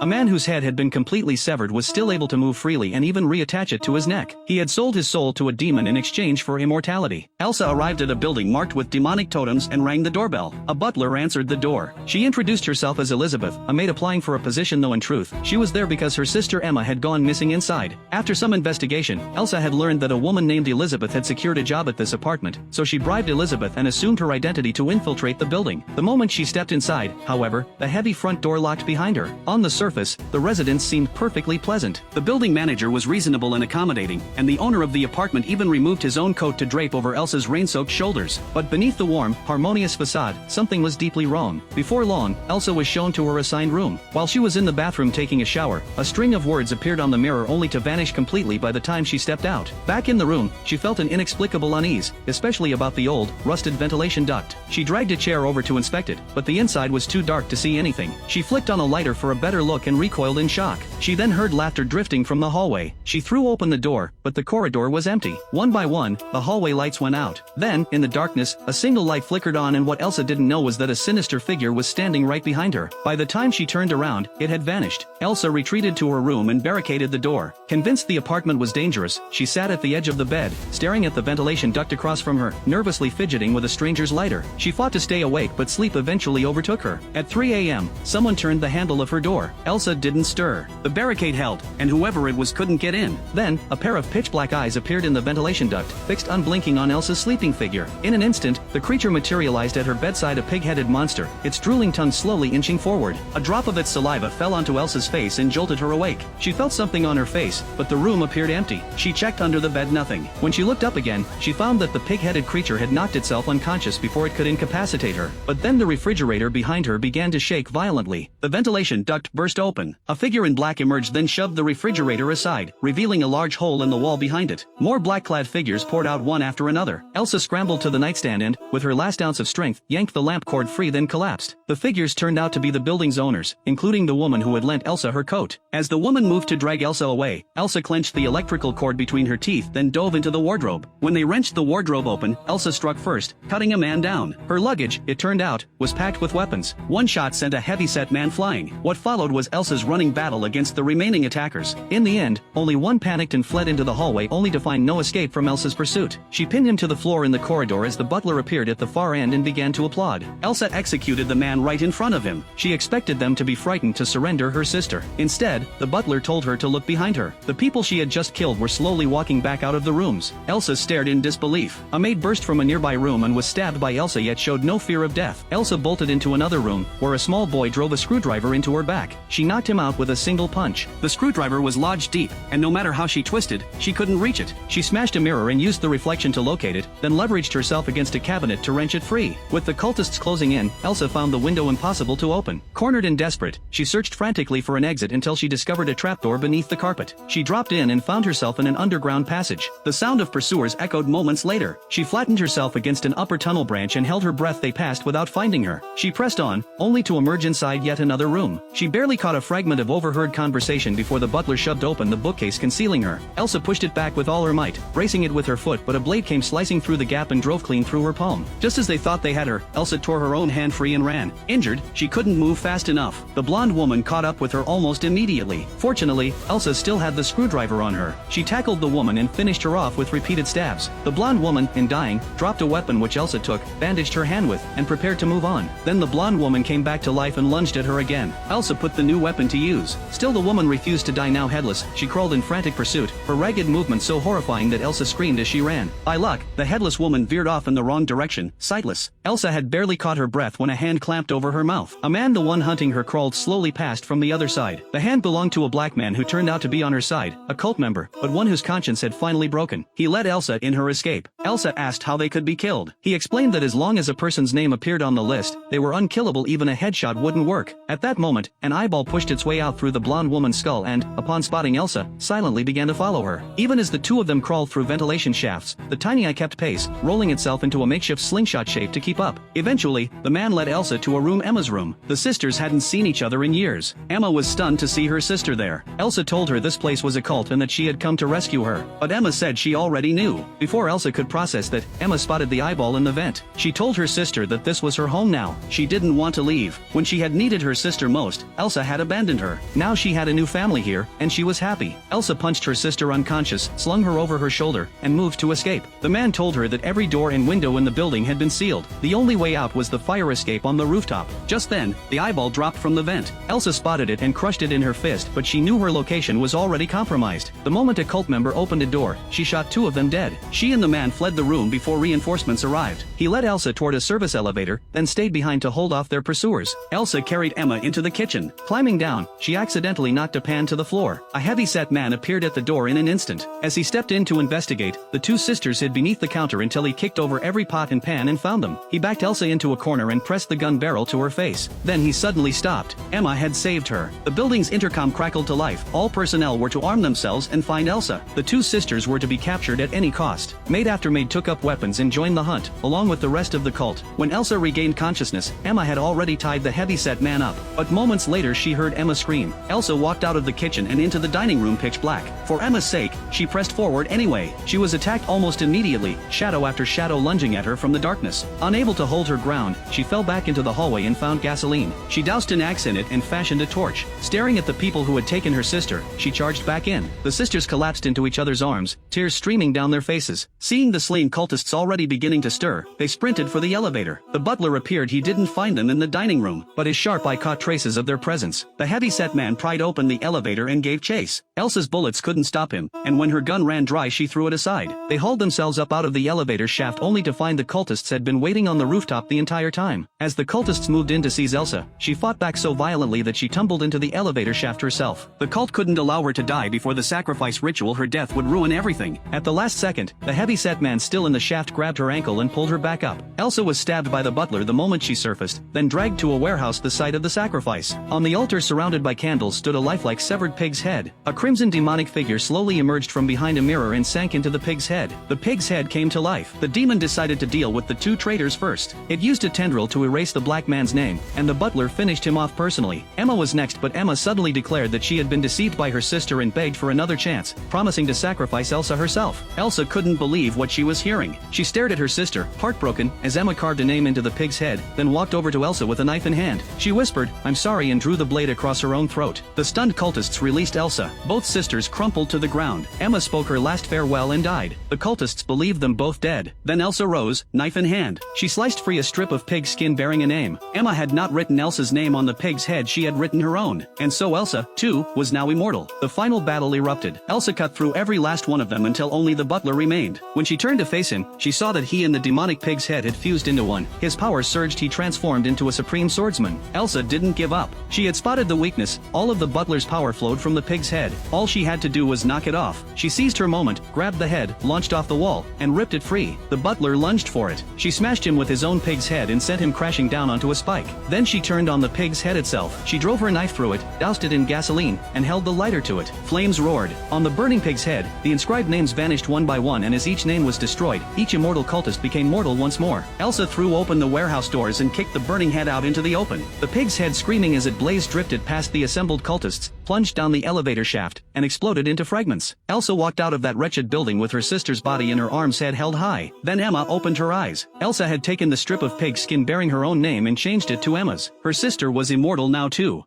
A man whose head had been completely severed was still able to move freely and even reattach it to his neck. He had sold his soul to a demon in exchange for immortality. Elsa arrived at a building marked with demonic totems and rang the doorbell. A butler answered the door. She introduced herself as Elizabeth, a maid applying for a position, though in truth, she was there because her sister Emma had gone missing inside. After some investigation, Elsa had learned that a woman named Elizabeth had secured a job at this apartment, so she bribed Elizabeth and assumed her identity to infiltrate the building. The moment she stepped inside, however, the heavy front door locked behind her. On the surface, the residence seemed perfectly pleasant. The building manager was reasonable and accommodating, and the owner of the apartment even removed his own coat to drape over Elsa's rain-soaked shoulders. But beneath the warm, harmonious facade, something was deeply wrong. Before long, Elsa was shown to her assigned room. While she was in the bathroom taking a shower, a string of words appeared on the mirror only to vanish completely by the time she stepped out. Back in the room, she felt an inexplicable unease, especially about the old, rusted ventilation duct. She dragged a chair over to inspect it, but the inside was too dark to see anything. She flicked on a lighter for a better look and recoiled in shock. She then heard laughter drifting from the hallway. She threw open the door, but the corridor was empty. One by one, the hallway lights went out. Then, in the darkness, a single light flickered on, and what Elsa didn't know was that a sinister figure was standing right behind her. By the time she turned around, it had vanished. Elsa retreated to her room and barricaded the door. Convinced the apartment was dangerous, she sat at the edge of the bed, staring at the ventilation duct across from her, nervously fidgeting with a stranger's lighter. She fought to stay awake, but sleep eventually overtook her. At 3 a.m., someone turned the handle of her door. Elsa didn't stir. The barricade held, and whoever it was couldn't get in. Then, a pair of pitch-black eyes appeared in the ventilation duct, fixed unblinking on Elsa's sleeping figure. In an instant, the creature materialized at her bedside, a pig-headed monster, its drooling tongue slowly inching forward. A drop of its saliva fell onto Elsa's face and jolted her awake. She felt something on her face, but the room appeared empty. She checked under the bed, nothing. When she looked up again, she found that the pig-headed creature had knocked itself unconscious before it could incapacitate her. But then the refrigerator behind her began to shake violently. The ventilation duct burst open. A figure in black emerged, then shoved the refrigerator aside, revealing a large hole in the wall behind it. More black-clad figures poured out one after another. Elsa scrambled to the nightstand and, with her last ounce of strength, yanked the lamp cord free, then collapsed. The figures turned out to be the building's owners, including the woman who had lent Elsa her coat. As the woman moved to drag Elsa away, Elsa clenched the electrical cord between her teeth, then dove into the wardrobe. When they wrenched the wardrobe open, Elsa struck first, cutting a man down. Her luggage, it turned out, was packed with weapons. One shot sent a heavy-set man flying. What followed was Elsa's running battle against the remaining attackers. In the end, only one panicked and fled into the hallway, only to find no escape from Elsa's pursuit. She pinned him to the floor in the corridor as the butler appeared at the far end and began to applaud. Elsa executed the man right in front of him. She expected them to be frightened to surrender her sister. Instead, the butler told her to look behind her. The people she had just killed were slowly walking back out of the rooms. Elsa stared in disbelief. A maid burst from a nearby room and was stabbed by Elsa, yet showed no fear of death. Elsa bolted into another room, where a small boy drove a screwdriver into her back. She knocked him out with a single punch. The screwdriver was lodged deep, and no matter how she twisted, she couldn't reach it. She smashed a mirror and used the reflection to locate it, then leveraged herself against a cabinet to wrench it free. With the cultists closing in, Elsa found the window impossible to open. Cornered and desperate, she searched frantically for an exit until she discovered a trapdoor beneath the carpet. She dropped in and found herself in an underground passage. The sound of pursuers echoed moments later. She flattened herself against an upper tunnel branch and held her breath. They passed without finding her. She pressed on, only to emerge inside yet another room. She barely caught a fragment of overheard conversation before the butler shoved open the bookcase concealing her. Elsa pushed it back with all her might, bracing it with her foot, but a blade came slicing through the gap and drove clean through her palm. Just as they thought they had her, Elsa tore her own hand free and ran. Injured, she couldn't move fast enough. The blonde woman caught up with her almost immediately. Fortunately, Elsa still had the screwdriver on her. She tackled the woman and finished her off with repeated stabs. The blonde woman, in dying, dropped a weapon which Elsa took, bandaged her hand with, and prepared to move on. Then the blonde woman came back to life and lunged at her again. Elsa put the new weapon to use. Still the woman refused to die. Now headless, she crawled in frantic pursuit, her ragged movements so horrifying that Elsa screamed as she ran. By luck, the headless woman veered off in the wrong direction, sightless. Elsa had barely caught her breath when a hand clamped over her mouth. A man, the one hunting her, crawled slowly past from the other side. The hand belonged to a black man who turned out to be on her side, a cult member, but one whose conscience had finally broken. He led Elsa in her escape. Elsa asked how they could be killed. He explained that as long as a person's name appeared on the list, they were unkillable. Even a headshot wouldn't work. At that moment, an eyeball pushed its way out through the blonde woman's skull and, upon spotting Elsa, silently began to follow her. Even as the two of them crawled through ventilation shafts, the tiny eye kept pace, rolling itself into a makeshift slingshot shape to keep up. Eventually, the man led Elsa to a room, Emma's room. The sisters hadn't seen each other in years. Emma was stunned to see her sister there. Elsa told her this place was a cult and that she had come to rescue her. But Emma said she already knew. Before Elsa could process that, Emma spotted the eyeball in the vent. She told her sister that this was her home now. She didn't want to leave. When she had needed her sister most, Elsa had had abandoned her. Now she had a new family here, and she was happy. Elsa punched her sister unconscious, slung her over her shoulder, and moved to escape. The man told her that every door and window in the building had been sealed. The only way out was the fire escape on the rooftop. Just then, the eyeball dropped from the vent. Elsa spotted it and crushed it in her fist, but she knew her location was already compromised. The moment a cult member opened a door, she shot 2 of them dead. She and the man fled the room before reinforcements arrived. He led Elsa toward a service elevator, then stayed behind to hold off their pursuers. Elsa carried Emma into the kitchen. Climbing down, she accidentally knocked a pan to the floor. A heavy-set man appeared at the door in an instant. As he stepped in to investigate, the 2 sisters hid beneath the counter until he kicked over every pot and pan and found them. He backed Elsa into a corner and pressed the gun barrel to her face. Then he suddenly stopped. Emma had saved her. The building's intercom crackled to life. All personnel were to arm themselves and find Elsa. The 2 sisters were to be captured at any cost. Maid after maid took up weapons and joined the hunt, along with the rest of the cult. When Elsa regained consciousness, Emma had already tied the heavy-set man up. But moments later she heard Emma scream. Elsa walked out of the kitchen and into the dining room pitch black. For Emma's sake, she pressed forward anyway. She was attacked almost immediately, shadow after shadow lunging at her from the darkness. Unable to hold her ground, she fell back into the hallway and found gasoline. She doused an axe in it and fashioned a torch. Staring at the people who had taken her sister, she charged back in. The sisters collapsed into each other's arms, tears streaming down their faces. Seeing the slain cultists already beginning to stir, they sprinted for the elevator. The butler appeared. He didn't find them in the dining room, but his sharp eye caught traces of their presence. The heavy-set man pried open the elevator and gave chase. Elsa's bullets couldn't stop him, and when her gun ran dry she threw it aside. They hauled themselves up out of the elevator shaft only to find the cultists had been waiting on the rooftop the entire time. As the cultists moved in to seize Elsa, she fought back so violently that she tumbled into the elevator shaft herself. The cult couldn't allow her to die before the sacrifice ritual. Her death would ruin everything. At the last second, the heavy-set man still in the shaft grabbed her ankle and pulled her back up. Elsa was stabbed by the butler the moment she surfaced, then dragged to a warehouse the site of the sacrifice. On the altar surrounded by candles stood a lifelike severed pig's head. A crimson demonic figure slowly emerged from behind a mirror and sank into the pig's head. The pig's head came to life. The demon decided to deal with the 2 traitors first. It used a tendril to erase the black man's name, and the butler finished him off personally. Emma was next, but Emma suddenly declared that she had been deceived by her sister and begged for another chance, promising to sacrifice Elsa herself. Elsa couldn't believe what she was hearing. She stared at her sister, heartbroken, as Emma carved a name into the pig's head, then walked over to Elsa with a knife in hand. She whispered, "I'm sorry," and drew the blade across her own throat. The stunned cultists released Elsa. Both sisters crumpled to the ground. Emma spoke her last farewell and died. The cultists believed them both dead. Then Elsa rose, knife in hand. She sliced free a strip of pig skin bearing a name. Emma had not written Elsa's name on the pig's head, she had written her own. And so Elsa, too, was now immortal. The final battle erupted. Elsa cut through every last one of them until only the butler remained. When she turned to face him, she saw that he and the demonic pig's head had fused into one. His power surged. He transformed into a supreme swordsman. Elsa didn't give up. She had spotted the weakness. All of the butler's power flowed from the pig's head. All she had to do was knock it off. She seized her moment, grabbed the head, launched off the wall, and ripped it free. The butler lunged for it. She smashed him with his own pig's head and sent him crashing down onto a spike. Then she turned on the pig's head itself. She drove her knife through it, doused it in gasoline, and held the lighter to it. Flames roared. On the burning pig's head, the inscribed names vanished one by one, and as each name was destroyed, each immortal cultist became mortal once more. Elsa threw open the warehouse doors and kicked the burning head out into the open. The pig's head, screaming as it blazed, drifted past the assembled cultists, plunged down the elevator shaft, and exploded into fragments. Elsa walked out of that wretched building with her sister's body in her arms, head held high. Then Emma opened her eyes. Elsa had taken the strip of pig skin bearing her own name and changed it to Emma's. Her sister was immortal now too.